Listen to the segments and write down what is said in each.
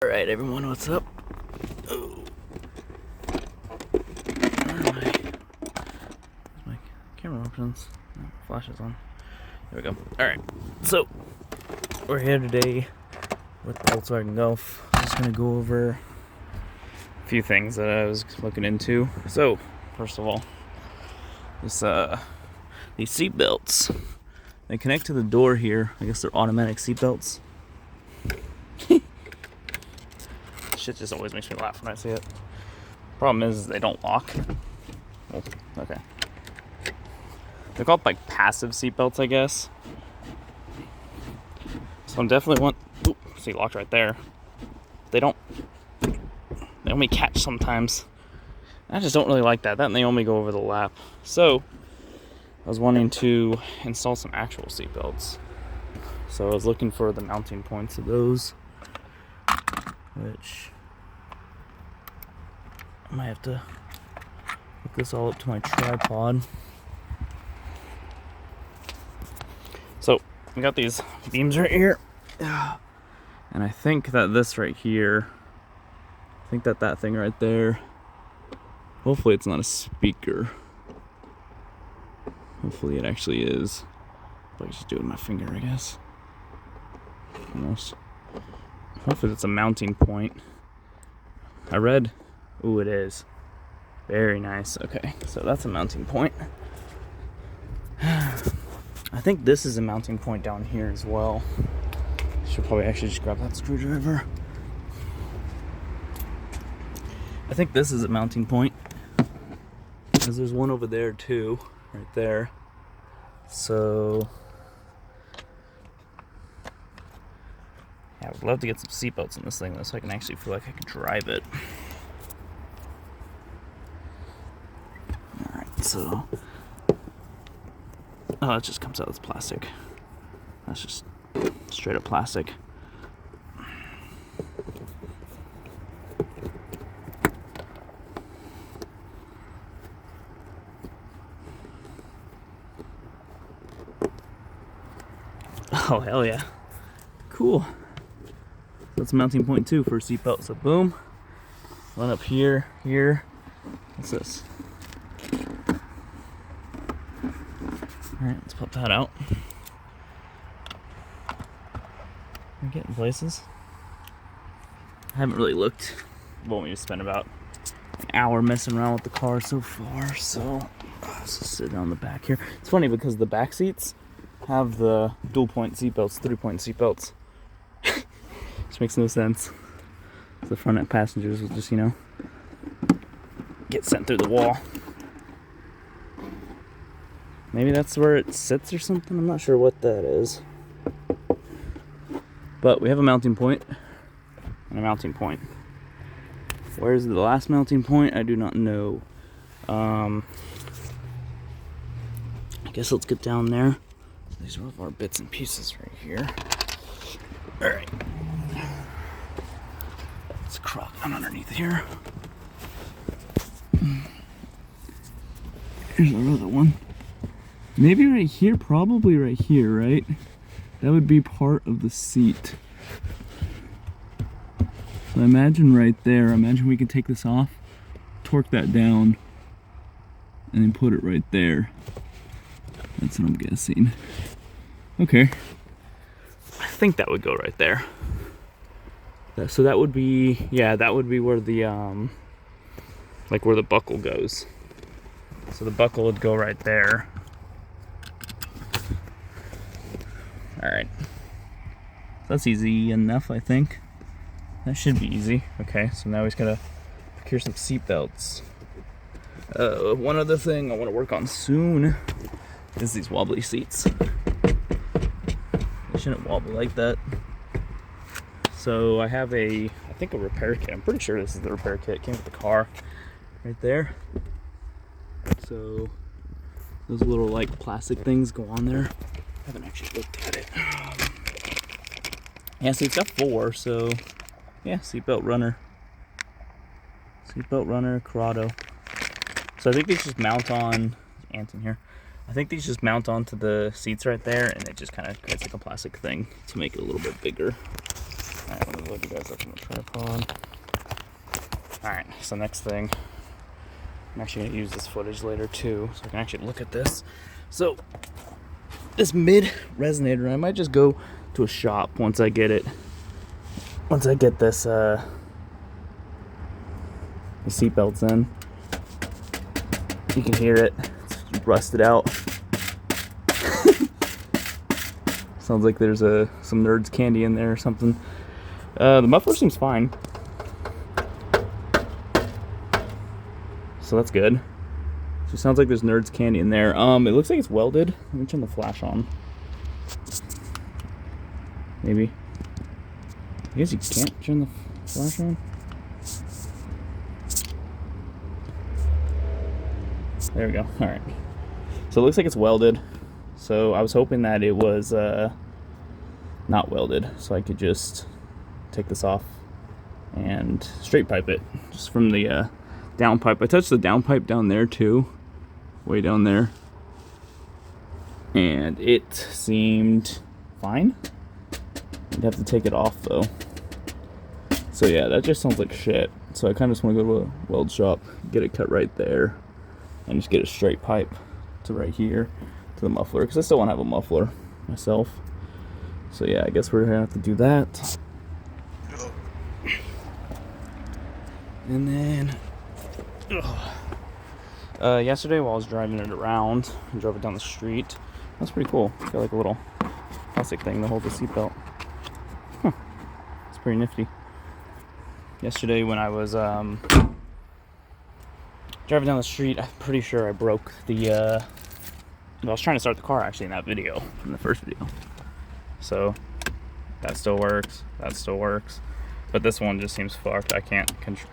Alright everyone, what's up? Oh. My camera options. Oh, flash is on. There we go. Alright, so we're here today with the Volkswagen Golf. I'm just gonna go over a few things that I was looking into. So, first of all, these seat belts. They connect to the door here. I guess they're automatic seat belts. Shit just always makes me laugh when I see it. Problem is they don't lock. Oh, okay. They're called like passive seatbelts, I guess. So I'm definitely want. Ooh, see, locked right there. They don't. They only catch sometimes. I just don't really like that. That and they only go over the lap. So I was wanting to install some actual seatbelts. So I was looking for the mounting points of those, which I might have to hook this all up to my tripod. So we got these beams right here, and I think that this right here, I think that thing right there, hopefully it's not a speaker. Hopefully it actually is. But I can just do it with my finger, I guess. Almost. Hopefully that's a mounting point. I read. Ooh, it is. Very nice. Okay, so that's a mounting point. I think this is a mounting point down here as well. Should probably actually just grab that screwdriver. I think this is a mounting point, because there's one over there too, right there. So yeah, I would love to get some seatbelts in this thing though, so I can actually feel like I can drive it. Alright, so oh, it just comes out as plastic. That's just straight up plastic. Oh, hell yeah. Cool. That's a mounting point too for a seatbelt. So boom. One up here, here. What's this? Alright, let's pop that out. We're getting places. I haven't really looked. Well, we just spent about an hour messing around with the car so far, so let's just sit down the back here. It's funny because the back seats have the dual point seatbelts, 3-point seatbelts. Which makes no sense. The front passengers will just, get sent through the wall. Maybe that's where it sits or something. I'm not sure what that is. But we have a mounting point and a mounting point. Where's the last mounting point? I do not know. I guess let's get down there. These are all of our bits and pieces right here. Alright. Let's crawl down underneath here. Here's our other one. Maybe right here, probably right here, right? That would be part of the seat. So imagine right there, imagine we could take this off, torque that down, and then put it right there. That's what I'm guessing. Okay. I think that would go right there. So that would be, yeah, that would be where the, like where the buckle goes. So the buckle would go right there. Alright. That's easy enough, I think. That should be easy. Okay, so now we just gotta procure some seat belts. One other thing I want to work on soon is these wobbly seats. They shouldn't wobble like that. So I have I think a repair kit. I'm pretty sure this is the repair kit. It came with the car right there. So those little like plastic things go on there. I haven't actually looked at it. Yeah, so it's got 4, so yeah, seatbelt runner. Seatbelt runner, Corrado. So I think these just mount on, ants in here. I think these just mount onto the seats right there, and it just kind of creates like a plastic thing to make it a little bit bigger. Alright, let me look you guys up on the tripod. Alright, so next thing, I'm actually going to use this footage later too, so I can actually look at this. So, this mid resonator, I might just go to a shop once I get it. Once I get this, the seatbelts in. You can hear it. It's rusted out. Sounds like there's some Nerds candy in there or something. The muffler seems fine. So that's good. So it sounds like there's Nerds candy in there. It looks like it's welded. Let me turn the flash on. Maybe. I guess you can't turn the flash on. There we go. Alright. So it looks like it's welded. So I was hoping that it was not welded. So I could just take this off and straight pipe it. Just from the down pipe. I touched the down pipe down there too. Way down there. And it seemed fine. I'd have to take it off though. So yeah, that just sounds like shit. So I kind of just want to go to a weld shop, get it cut right there, and just get a straight pipe to right here to the muffler, because I still want to have a muffler myself. So yeah, I guess we're gonna have to do that. And then yesterday while I was driving it around, I drove it down the street. That's pretty cool. It's got like a little plastic thing to hold the seatbelt. Huh. It's pretty nifty. Yesterday when I was driving down the street, I'm pretty sure I broke the I was trying to start the car actually in that video, in the first video. So that still works, but this one just seems fucked. I can't control.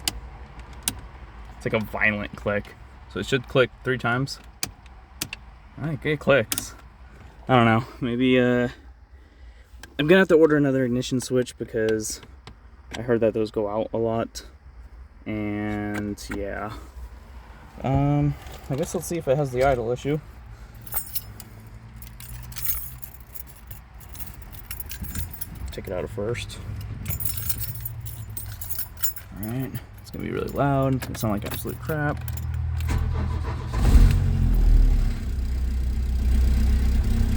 It's like a violent click. So it should click 3 times. Alright, it clicks. I don't know, maybe I'm gonna have to order another ignition switch because I heard that those go out a lot. And yeah. I guess let's see if it has the idle issue. Take it out at first. Alright, it's gonna be really loud. It's gonna sound like absolute crap.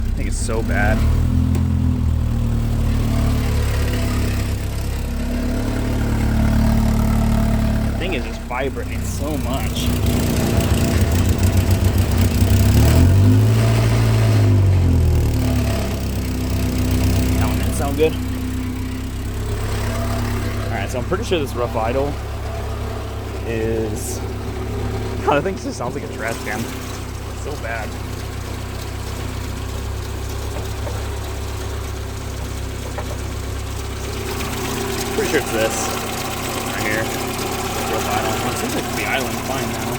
I think it's so bad. The thing is just vibrating so much. That one didn't sound good. Alright, so I'm pretty sure this rough idle is... God, I think it just sounds like a trash can. It's so bad. Pretty sure it's this. Right here. Rough idle. It seems like the island's fine now.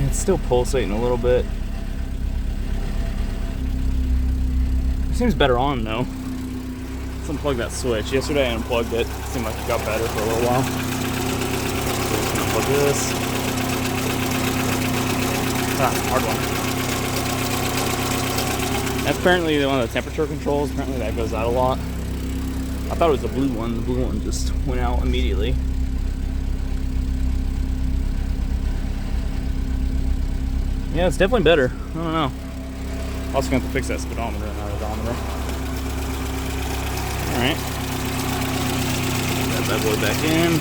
It's still pulsating a little bit. It seems better on though. Let's unplug that switch. Yesterday I unplugged it. It seemed like it got better for a little while. So let's unplug this. That's a hard one. That's apparently one of the temperature controls. Apparently that goes out a lot. I thought it was the blue one. The blue one just went out immediately. Yeah, it's definitely better. I don't know. Also going to have to fix that speedometer and that odometer. Alright. Put that bad boy back in.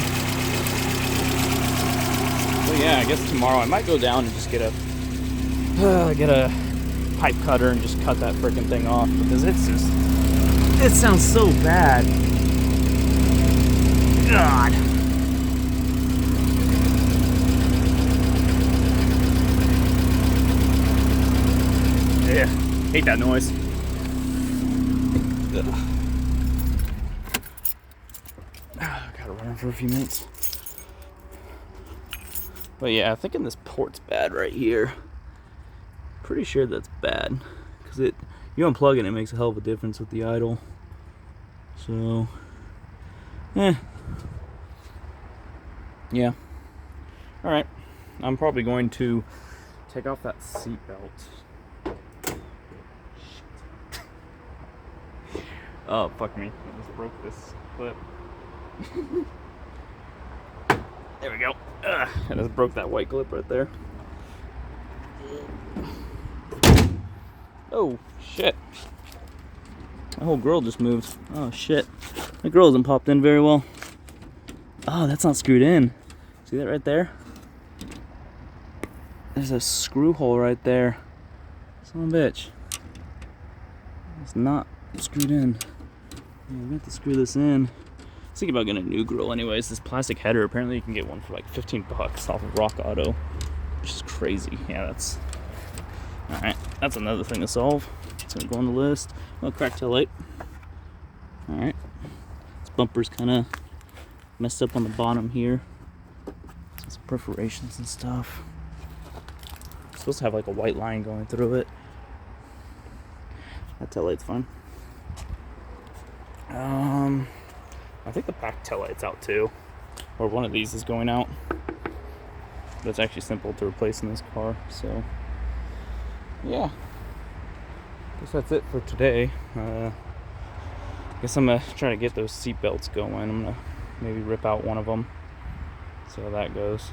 So yeah, I guess tomorrow I might go down and just get a pipe cutter and just cut that freaking thing off, because it's just, it sounds so bad. God. Yeah, hate that noise. Gotta run for a few minutes. But yeah, I'm thinking this port's bad right here. Pretty sure that's bad, because you unplug it and it makes a hell of a difference with the idle. So, yeah. Alright, I'm probably going to take off that seat belt. Oh, fuck me. I just broke this clip. There we go. I just broke that white clip right there. Oh, shit. My whole grill just moved. Oh, shit. My grill hasn't popped in very well. Oh, that's not screwed in. See that right there? There's a screw hole right there. Son of a bitch. It's not screwed in. Yeah, we have to screw this in. I was thinking about getting a new grill anyways. This plastic header, apparently you can get one for like 15 bucks off of Rock Auto, which is crazy. Yeah, that's... Alright, that's another thing to solve. It's gonna go on the list. Oh, cracked tail light. Alright. This bumper's kind of messed up on the bottom here. Some perforations and stuff. It's supposed to have like a white line going through it. That tail light's fine. I think the back tail light's out too. Or one of these is going out. That's actually simple to replace in this car, so yeah. Guess that's it for today. Guess I'm gonna try to get those seat belts going. I'm gonna maybe rip out one of them. See how that goes.